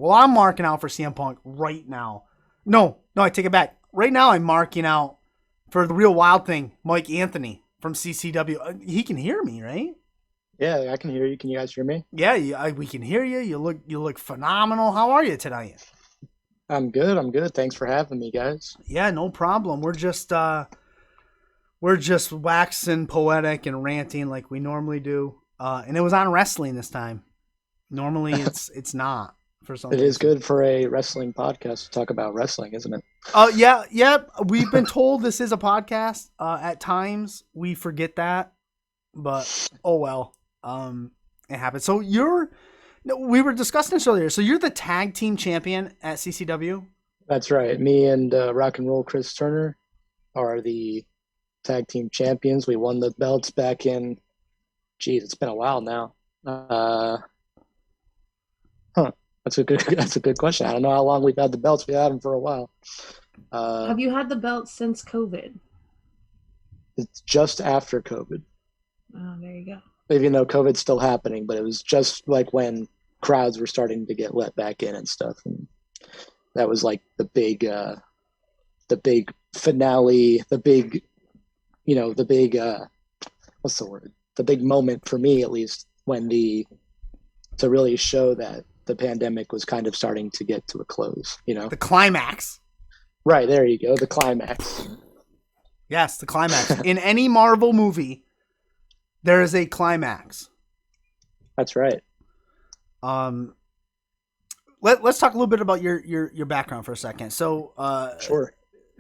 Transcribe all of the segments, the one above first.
Well, I'm marking out for CM Punk right now. No, I take it back. Right now, I'm marking out for the real wild thing, Mike Anthony from CCW. He can hear me, right? Yeah, I can hear you. Can you guys hear me? Yeah, we can hear you. You look phenomenal. How are you tonight? I'm good. I'm good. Thanks for having me, guys. Yeah, no problem. We're just waxing poetic and ranting like we normally do. And it was on wrestling this time. Normally it's not for some It is reason. good for a wrestling podcast to talk about wrestling, isn't it? Yeah. We've been told this is a podcast. At times we forget that, but oh well. It happens. So no, we were discussing this earlier. So you're the tag team champion at CCW. That's right. Me and Rock and Roll Chris Turner are the tag team champions. We won the belts back in, geez, it's been a while now. Huh. That's a good. That's a good question. I don't know how long we've had the belts. We had them for a while. Uh, Have you had the belt since COVID? it's just after COVID, Oh, there you go. even though COVID's still happening, but it was just like when crowds were starting to get let back in and stuff, and that was like the big finale, the big, the big, what's the word? The big moment for me, at least, to really show that the pandemic was kind of starting to get to a close. The climax. Right, there you go, the climax. Yes, the climax. In any Marvel movie, there is a climax. That's right. Um, let's talk a little bit about your background for a second. So, Sure.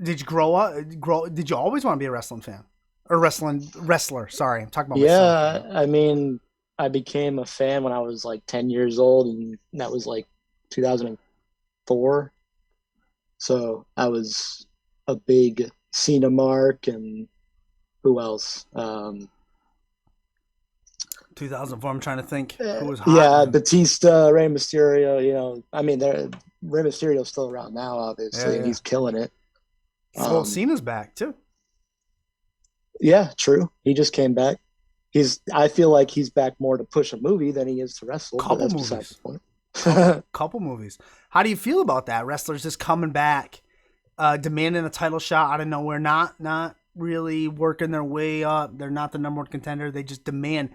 did you Did you always want to be a wrestling fan or wrestler? Sorry, I'm talking about myself. Yeah, I mean, I became a fan when I was like 10 years old, and that was like 2004. So I was a big Cena mark, and who else? 2004. I'm trying to think who was hot. Yeah, Then. Batista, Rey Mysterio. I mean, Rey Mysterio's still around now, Yeah, obviously, and yeah. he's killing it. Well, Um, Cena's back too. yeah, true. He just came back. I feel like he's back more to push a movie than he is to wrestle, but Couple that's beside the movies. point. Couple movies. How do you feel about that? Wrestlers just coming back, demanding a title shot out of nowhere, not really working their way up. They're not the number one contender. They just demand.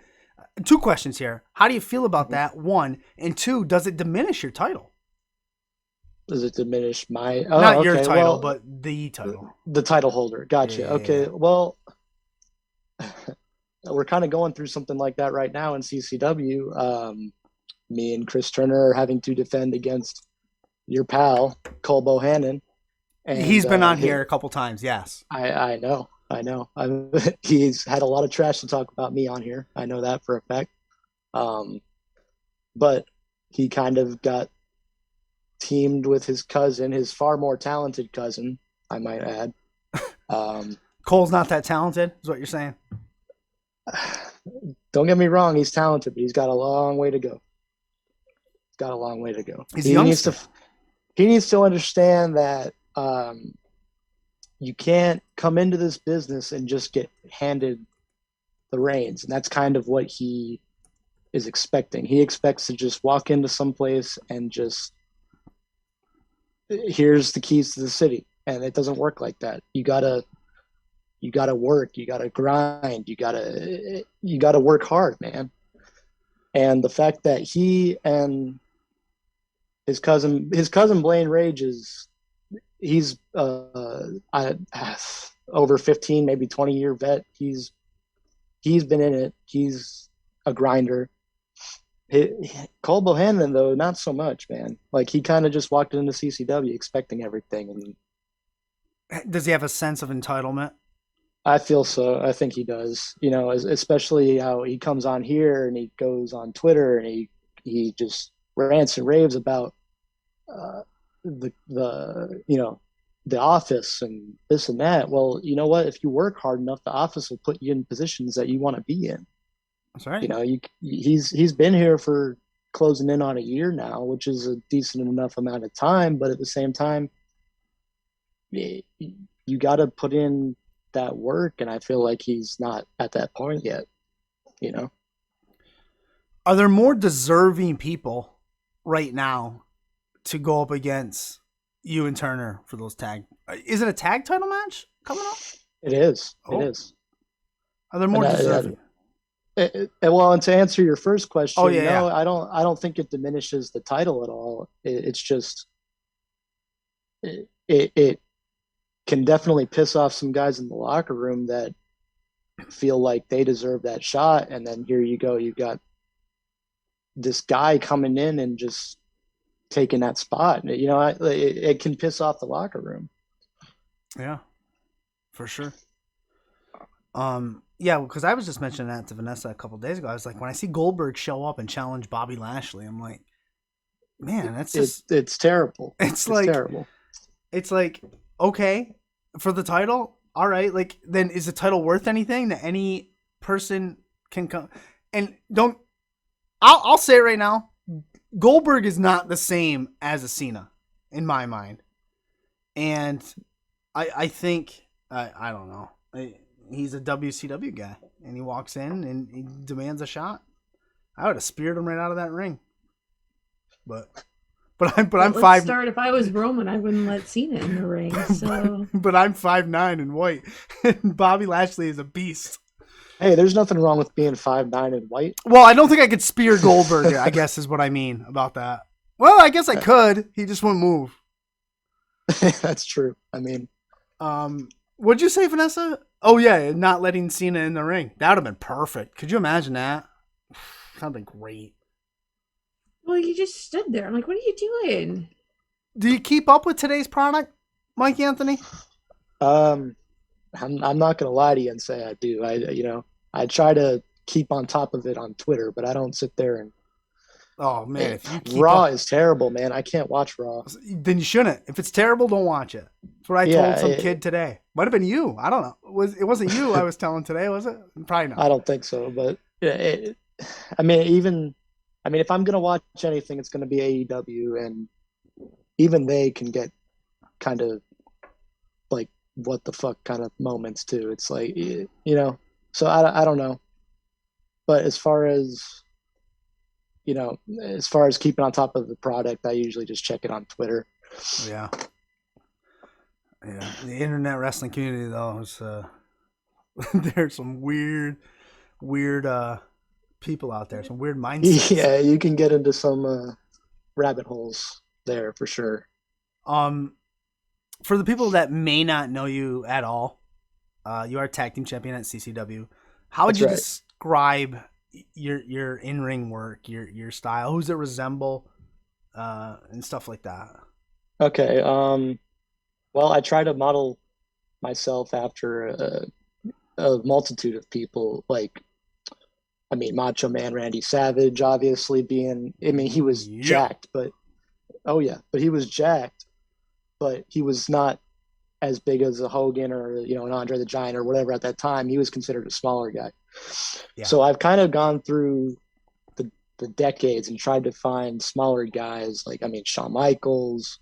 Two questions here. How do you feel about that? One, and two, does it diminish your title? Does it diminish my? Not Oh, your okay. title, Well, but the title. the title holder. Gotcha. Yeah. Okay. Well, we're kind of going through something like that right now in CCW. Me and Chris Turner are having to defend against your pal Cole Bohannon, and He's been on here a couple times. Yes. I know, I know. He's had a lot of trash to talk about me on here. I know that for a fact. Um, but he kind of got teamed with his cousin, his far more talented cousin, I might add. Um, Cole's not that talented, is what you're saying. don't get me wrong, he's talented, but he's got a long way to go. He's got a long way to go. He's a He needs youngster. to he needs to understand that you can't come into this business and just get handed the reins, and that's kind of what he is expecting. He expects to just walk into some place and just here's the keys to the city, and it doesn't work like that. You gotta work, you gotta grind, you gotta work hard, man. And the fact that he and his cousin Blaine Rage he's over 15, maybe 20-year vet. He's been in it. He's a grinder. Cole Bohannon, though, not so much, man. Like, he kind of just walked into CCW expecting everything, and Does he have a sense of entitlement? I feel so. I think he does. Especially how he comes on here and he goes on Twitter and he just rants and raves about the office and this and that. Well, you know what? If you work hard enough, the office will put you in positions that you want to be in. That's right. He's been here for closing in on a year now, which is a decent enough amount of time. But at the same time, you got to put in that work, and I feel like he's not at that point yet. You know, Are there more deserving people right now to go up against you and Turner for those tag. Is it a tag title match coming up? It is. Oh. It is. Are there more deserving? Well, and to answer your first question, Oh, yeah, no, yeah. I don't think it diminishes the title at all. It's just it can definitely piss off some guys in the locker room that feel like they deserve that shot, and then here you go, you've got this guy coming in and just taking that spot. You know, it can piss off the locker room. Yeah, for sure. Yeah, because I was just mentioning that to Vanessa a couple days ago. I was like, when I see Goldberg show up and challenge Bobby Lashley, I'm like, man, that's just it's terrible. It's like terrible. It's like, okay, for the title, all right. Like, then is the title worth anything that any person can come? And don't. I'll say it right now. Goldberg is not the same as a Cena in my mind, and I think I don't know. He's a WCW guy, and he walks in and he demands a shot. I would have speared him right out of that ring. But I'm Let's five. Start. If I was Roman, I wouldn't let Cena in the ring. So, but I'm 5'9" and white, and Bobby Lashley is a beast. Hey, there's nothing wrong with being 5'9" and white. Well, I don't think I could spear Goldberg. I guess is what I mean about that. Well, I guess I could. He just wouldn't move. That's true. I mean, what'd you say, Vanessa? Oh yeah, not letting Cena in the ring. That would have been perfect. Could you imagine that? That'd been great. Well, you just stood there. I'm like, what are you doing? Do you keep up with today's product, Mike Anthony? I'm not gonna lie to you and say I do. I try to keep on top of it on Twitter, but I don't sit there and. Oh man, if you keep Raw up, is terrible, man. I can't watch Raw. Then you shouldn't. If it's terrible, don't watch it. That's what I told some kid today. Might have been you. I don't know. It wasn't you I was telling today, was it? Probably not. I don't think so, but if I'm gonna watch anything, it's gonna be AEW, and even they can get kind of like what the fuck kind of moments too. It's like so I don't know, but as far as keeping on top of the product, I usually just check it on Twitter. Yeah. The internet wrestling community though is there's some weird people out there, some weird mindsets. Yeah, you can get into some rabbit holes there for sure. For the people that may not know you at all, you are tag team champion at CCW. How would you describe your in-ring work, your style? Who's it resemble, and stuff like that? Okay. Well, I try to model myself after a multitude of people. Like, Macho Man Randy Savage, obviously he was jacked, but he was jacked, but he was not as big as a Hogan or an Andre the Giant or whatever at that time. He was considered a smaller guy. Yeah. So I've kind of gone through the decades and tried to find smaller guys like Shawn Michaels.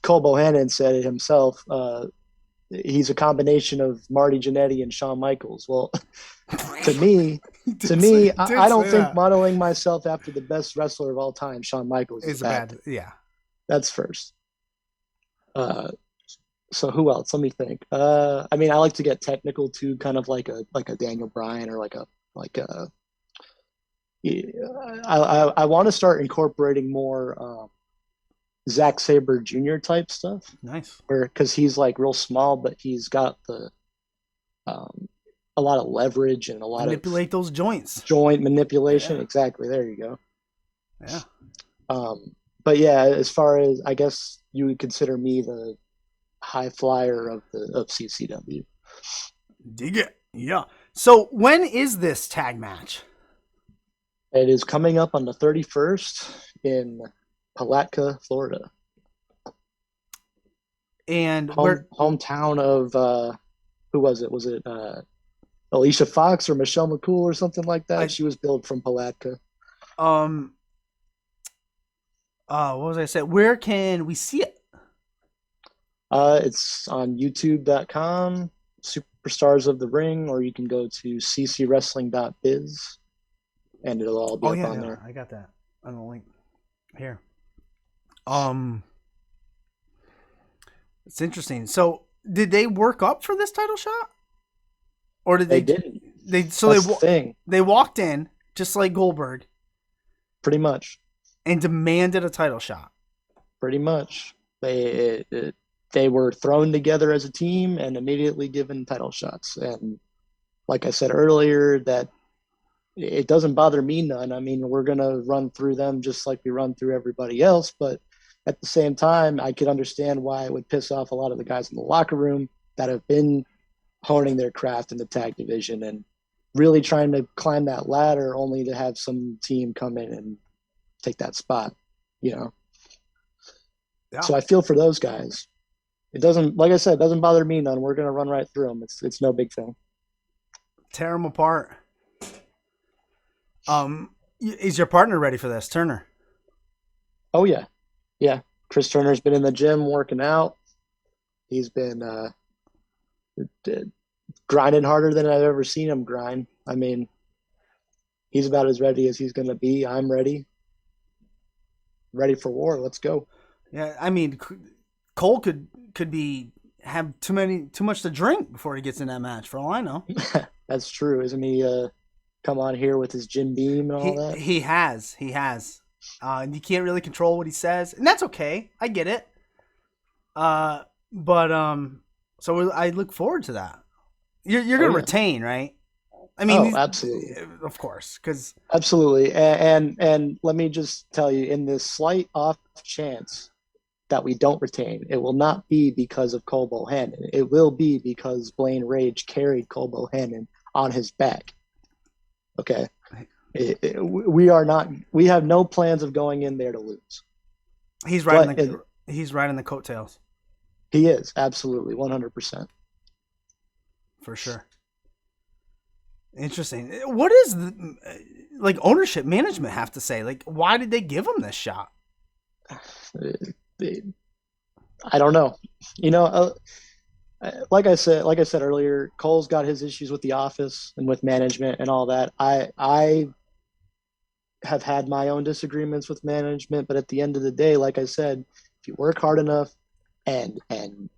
Cole Bohannon said it himself. He's a combination of Marty Jannetty and Shawn Michaels. Well, to me, I don't think modeling myself after the best wrestler of all time, Shawn Michaels, is bad. Yeah, that's first. So who else? Let me think. I like to get technical too, kind of like a Daniel Bryan or I want to start incorporating more Zack Sabre Jr. type stuff. Nice. Because he's like real small, but he's got a lot of leverage and a lot manipulate those joints. Joint manipulation. Yeah. Exactly. There you go. Yeah. But yeah, as far as I guess you would consider me the high flyer of CCW. Dig it. Yeah. So when is this tag match? It is coming up on the 31st in Palatka, Florida. And hometown of who was it? Was it Alicia Fox or Michelle McCool or something like that? She was billed from Palatka. What was I saying? Where can we see it? It's on youtube.com, Superstars of the Ring, or you can go to ccwrestling.biz, and it'll all be up on there. I got that on the link. Here. It's interesting. So, did they work up for this title shot, or did They they? didn't. So That's the thing. they walked in just like Goldberg Pretty much. and demanded a title shot. Pretty much. They were thrown together as a team and immediately given title shots. And like I said earlier, that it doesn't bother me none. I mean, we're gonna run through them just like we run through everybody else, but at the same time, I could understand why it would piss off a lot of the guys in the locker room that have been honing their craft in the tag division and really trying to climb that ladder only to have some team come in and take that spot, you know. Yeah. So I feel for those guys. It doesn't, like I said, it doesn't bother me none. We're gonna run right through them. It's no big thing. Tear them apart. Is your partner ready for this, Turner? Oh yeah, yeah. Chris Turner's been in the gym working out. He's been grinding harder than I've ever seen him grind. I mean, he's about as ready as he's gonna be. I'm ready. Ready for war. Let's go. Yeah, I mean, Cole could have too much to drink before he gets in that match. For all I know, That's true, isn't he? Come on here with his Jim Beam and all that. he has. And you can't really control what he says, and that's okay. I get it. So I look forward to that. You're gonna retain, right? I mean, absolutely, of course, because absolutely. And let me just tell you, in this slight off chance that we don't retain, it will not be because of Cole Bohannon. It will be because Blaine Rage carried Cole Bohannon on his back. Okay, we have no plans of going in there to lose. He's riding the coattails. He is absolutely 100%. For sure. Interesting. What is ownership management have to say? Like, why did they give him this shot? I don't know. You know, like I said earlier, Cole's got his issues with the office and with management and all that. I have had my own disagreements with management, but at the end of the day, like I said, if you work hard enough and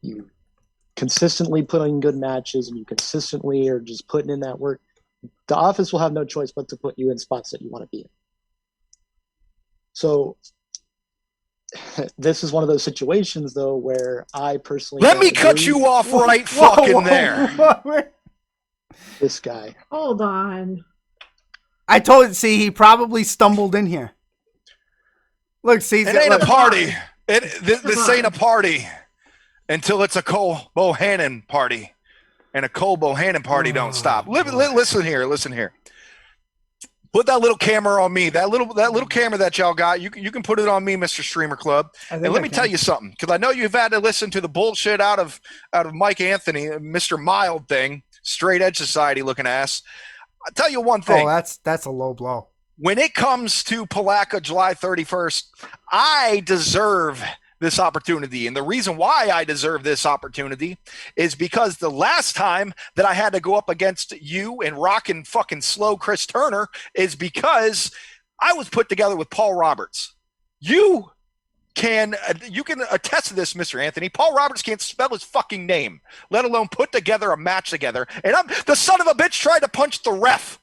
you consistently put on good matches and you consistently are just putting in that work, the office will have no choice but to put you in spots that you want to be in. So this is one of those situations, though, where I personally let me cut you off right there. This guy. Hold on. I told you. See, he probably stumbled in here. Look, see, it ain't a party. This ain't a party until it's a Cole Bohannon party, and a Cole Bohannon party don't stop. Listen here. Put that little camera on me. That little camera that y'all got. You can put it on me, Mr. Streamer Club. And let me tell you something, because I know you've had to listen to the bullshit out of Mike Anthony, Mr. Mild thing, straight edge society looking ass. I'll tell you one thing. Oh, that's a low blow. When it comes to Palaca, July 31st, I deserve this opportunity. And the reason why I deserve this opportunity is because the last time that I had to go up against you and rockin' fucking slow Chris Turner is because I was put together with Paul Roberts. You can attest to this, Mr. Anthony. Paul Roberts can't spell his fucking name, let alone put together a match together. And the son of a bitch tried to punch the ref.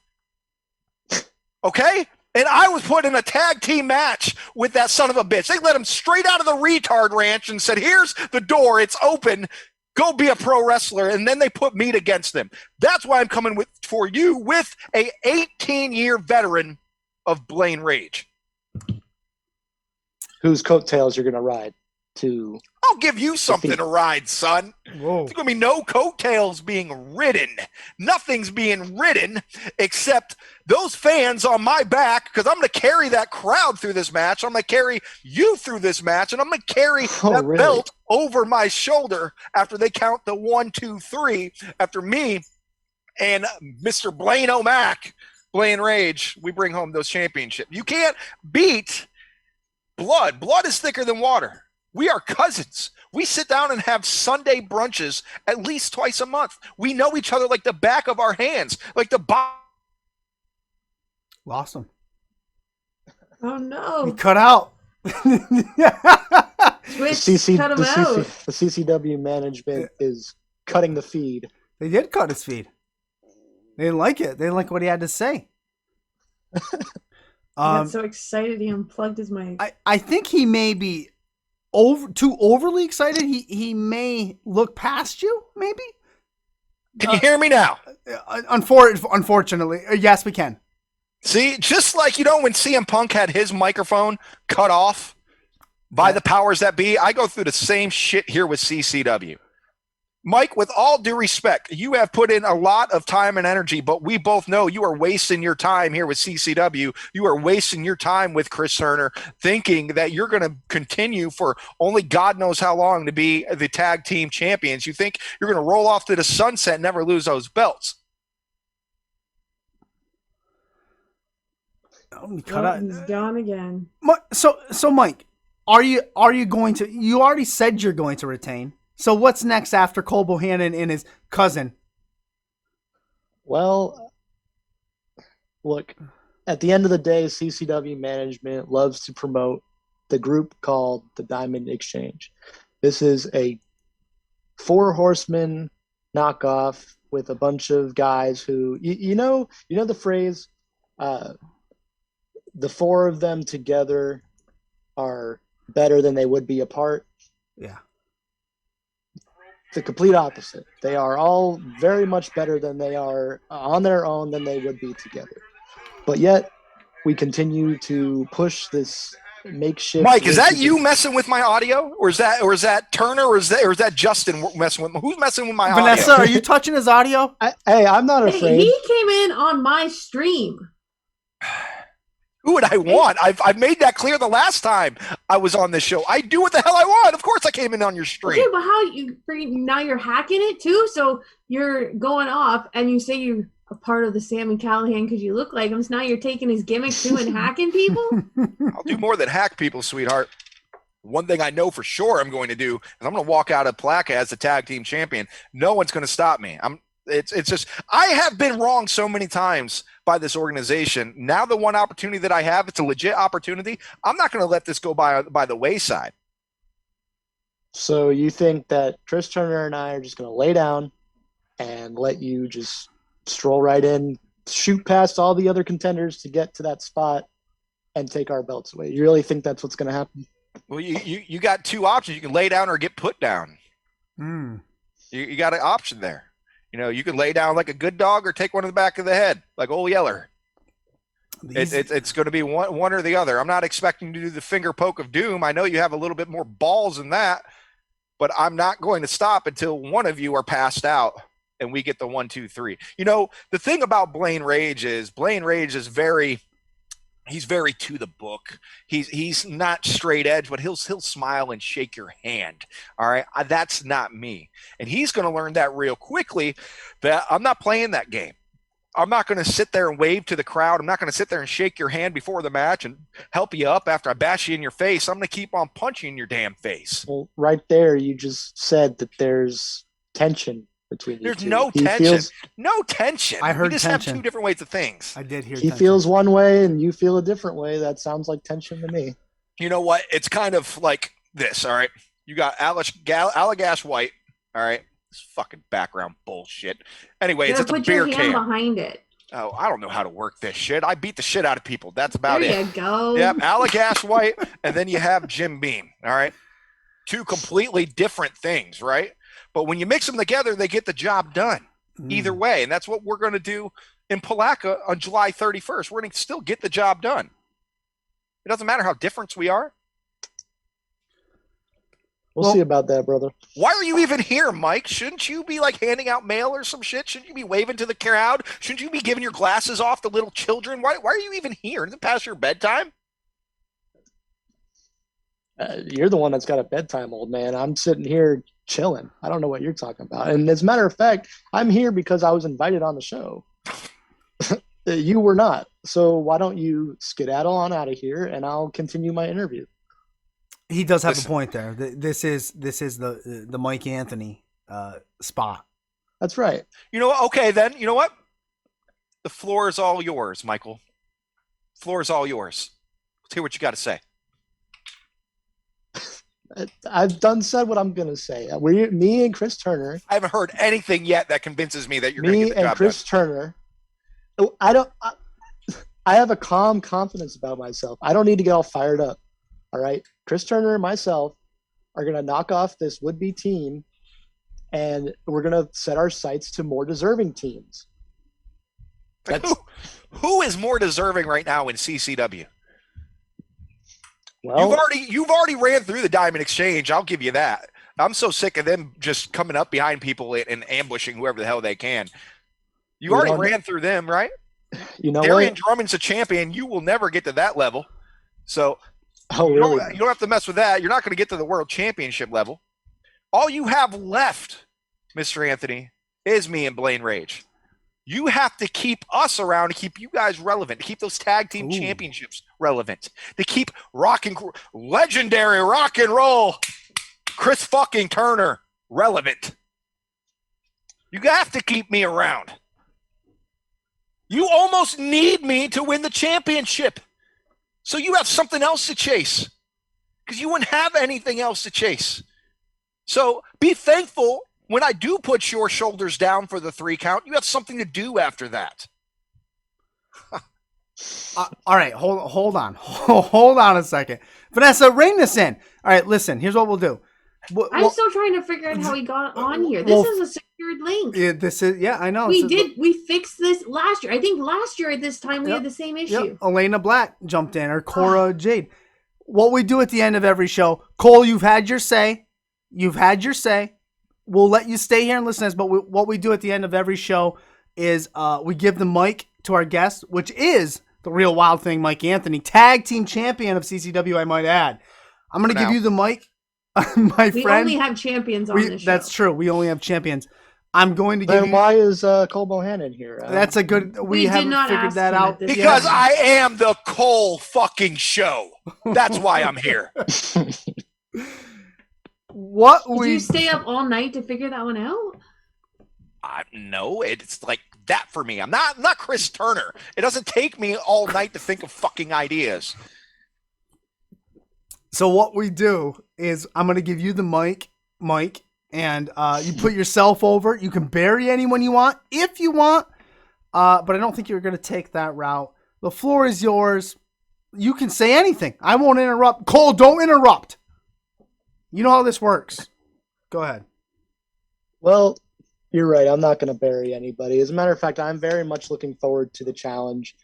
Okay? And I was put in a tag team match with that son of a bitch. They let him straight out of the retard ranch and said, here's the door. It's open. Go be a pro wrestler. And then they put meat against them. That's why I'm coming for you with a 18-year veteran of Blaine Rage. Whose coattails you're going to ride to? I'll give you something to ride, son. Whoa. There's going to be no coattails being ridden. Nothing's being ridden except those fans on my back, because I'm going to carry that crowd through this match. I'm going to carry you through this match, and I'm going to carry that belt over my shoulder after they count the 1, 2, 3, after me and Mr. Blaine O'Mac, Blaine Rage, we bring home those championships. You can't beat blood. Blood is thicker than water. We are cousins. We sit down and have Sunday brunches at least twice a month. We know each other like the back of our hands, like the Lost him. Oh no. He cut out. Twitch cut him out. The CCW management is cutting the feed. They did cut his feed. They didn't like it. They didn't like what he had to say. I got so excited he unplugged his mic. I think he may be too overly excited. He may look past you, maybe. Can you hear me now? Unfortunately, yes, we can. See, just like, when CM Punk had his microphone cut off by the powers that be, I go through the same shit here with CCW. Mike, with all due respect, you have put in a lot of time and energy, but we both know you are wasting your time here with CCW. You are wasting your time with Chris Turner, thinking that you're going to continue for only God knows how long to be the tag team champions. You think you're going to roll off to the sunset and never lose those belts. He's gone again. So Mike, are you going to? You already said you're going to retain. So what's next after Cole Bohannon and his cousin? Well, look, at the end of the day, CCW management loves to promote the group called the Diamond Exchange. This is a 4 horsemen knockoff with a bunch of guys who, you know the phrase, the 4 of them together are better than they would be apart. Yeah. The complete opposite. They are all very much better than they are on their own than they would be together. But yet, we continue to push this makeshift. Mike, is that you messing with my audio, or is that Turner, or is that Justin messing with? Who's messing with my Vanessa, audio? are you touching his audio? Hey, I'm not afraid. He came in on my stream. Who would I want? I've made that clear the last time I was on this show. I do what the hell I want. Of course I came in on your stream. Okay, but now you're hacking it too? So you're going off and you say you're a part of the Sam and Callahan because you look like him. So now you're taking his gimmick too and hacking people? I'll do more than hack people, sweetheart. One thing I know for sure I'm going to do is I'm going to walk out of Placa as the tag team champion. No one's going to stop me. It's just, I have been wrong so many times by this organization. Now the one opportunity that I have, it's a legit opportunity. I'm not going to let this go by the wayside. So you think that Chris Turner and I are just going to lay down and let you just stroll right in, shoot past all the other contenders to get to that spot and take our belts away? You really think that's what's going to happen? Well, you got 2 options. You can lay down or get put down. You got an option there. You can lay down like a good dog or take one in the back of the head, like old Yeller. It's going to be one or the other. I'm not expecting to do the finger poke of doom. I know you have a little bit more balls than that, but I'm not going to stop until one of you are passed out and we get the 1, 2, 3. The thing about Blaine Rage is he's very to the book. He's not straight edge, but he'll smile and shake your hand. All right, that's not me, and he's going to learn that real quickly. That I'm not playing that game. I'm not going to sit there and wave to the crowd. I'm not going to sit there and shake your hand before the match and help you up after I bash you in your face. I'm going to keep on punching your damn face. Well, right there, you just said that there's tension between you. There's no tension. No tension. I heard we just tension. have 2 different ways of things. I did hear. He tension. feels one way and you feel a different way. That sounds like tension to me. You know what? It's kind of like this. All right, you got Allagash White. All right, this fucking background bullshit. Anyway, it's at the put beer your hand can. behind it. Oh, I don't know how to work this shit. I beat the shit out of people. That's about There it. you go. Yep, Allagash White, and then you have Jim Beam. All right, 2 completely different things, right? But when you mix them together, they get the job done. Either way, and that's what we're going to do in Palatka on July 31st. We're going to still get the job done. It doesn't matter how different we are. We'll see about that, brother. Why are you even here, Mike? Shouldn't you be like handing out mail or some shit? Shouldn't you be waving to the crowd? Shouldn't you be giving your glasses off to little children? Why are you even here? Is it past your bedtime? You're the one that's got a bedtime, old man. I'm sitting here chilling. I don't know what you're talking about. And as a matter of fact, I'm here because I was invited on the show. You were not. So why don't you skedaddle on out of here and I'll continue my interview. He does have a point there. This is the Mike Anthony spot. That's right. You know what? Okay, then. You know what? The floor is all yours, Michael. Floor is all yours. Let's hear what you got to say. I've done said what I'm gonna say. Me and Chris Turner. I haven't heard anything yet that convinces me that you're going to Me get the and job Chris done. Turner. I have a calm confidence about myself. I don't need to get all fired up. All right, Chris Turner and myself are gonna knock off this would-be team, and we're gonna set our sights to more deserving teams. Who is more deserving right now in CCW? Well, You've already ran through the Diamond Exchange. I'll give you that. I'm so sick of them just coming up behind people and ambushing whoever the hell they can. You already ran through them, right? You know Darian what? Drummond's a champion. You will never get to that level. So Oh, really? you don't have to mess with that. You're not going to get to the world championship level. All you have left, Mr. Anthony, is me and Blaine Rage. You have to keep us around to keep you guys relevant, to keep those tag team championships relevant, to keep legendary rock and roll Chris fucking Turner relevant. You have to keep me around. You almost need me to win the championship. So you have something else to chase. Because you wouldn't have anything else to chase. So be thankful when I do put your shoulders down for the 3 count. You have something to do after that. All right, hold on. Hold on a second. Vanessa, rein this in. All right, listen, here's what we'll do. I'm still trying to figure out how he got on here. This is a secured link. I know. We fixed this last year. I think last year at this time we had the same issue. Yep. Elena Black jumped in, or Cora Jade. What we do at the end of every show, Cole, you've had your say. We'll let you stay here and listen to us, but what we do at the end of every show is we give the mic to our guest, which is the Real Wild Thing, Mike Anthony, tag team champion of CCW, I might add. I'm going to give you the mic. My we friend, only have champions on this show. That's true. We only have champions. I'm going to give you. Why is Cole Bohannon here? That's a good. We haven't figured that out. Because I am the Cole fucking show. That's why I'm here. Did you stay up all night to figure that one out? No, it's like that for me. I'm not Chris Turner. It doesn't take me all night to think of fucking ideas. So what we do is I'm going to give you the mic, and you put yourself over. You can bury anyone you want if you want, but I don't think you're going to take that route. The floor is yours. You can say anything. I won't interrupt. Cole, don't interrupt. You know how this works. Go ahead. Well, you're right. I'm not going to bury anybody. As a matter of fact, I'm very much looking forward to the challenge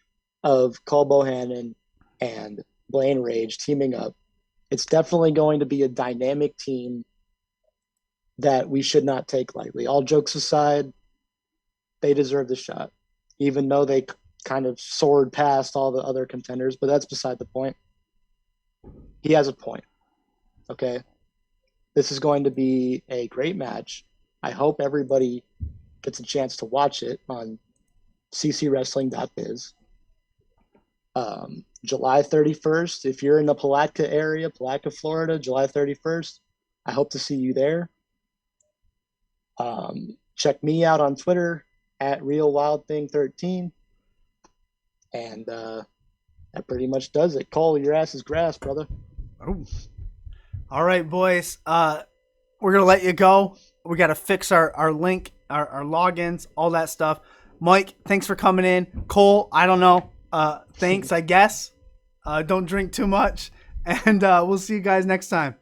of Cole Bohannon and Blaine Rage teaming up. It's definitely going to be a dynamic team that we should not take lightly. All jokes aside, they deserve the shot, even though they kind of soared past all the other contenders, but that's beside the point. He has a point. Okay? This is going to be a great match. I hope everybody gets a chance to watch it on ccwrestling.biz. July 31st, if you're in the Palatka area, Palatka, Florida, July 31st, I hope to see you there. Check me out on Twitter at RealWildThing13. And that pretty much does it. Cole, your ass is grass, brother. Oh. All right, boys. We're going to let you go. We got to fix our link, our logins, all that stuff. Mike, thanks for coming in. Cole, I don't know. Thanks, I guess. Don't drink too much. And we'll see you guys next time.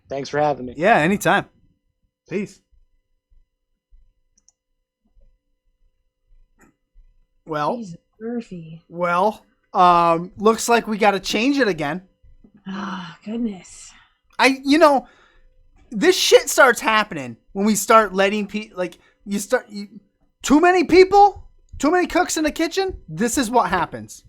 Thanks for having me. Yeah, anytime. Peace. Well, Jesus, Murphy. Well, looks like we got to change it again. Oh, goodness. This shit starts happening when we start letting people, too many people, too many cooks in the kitchen. This is what happens.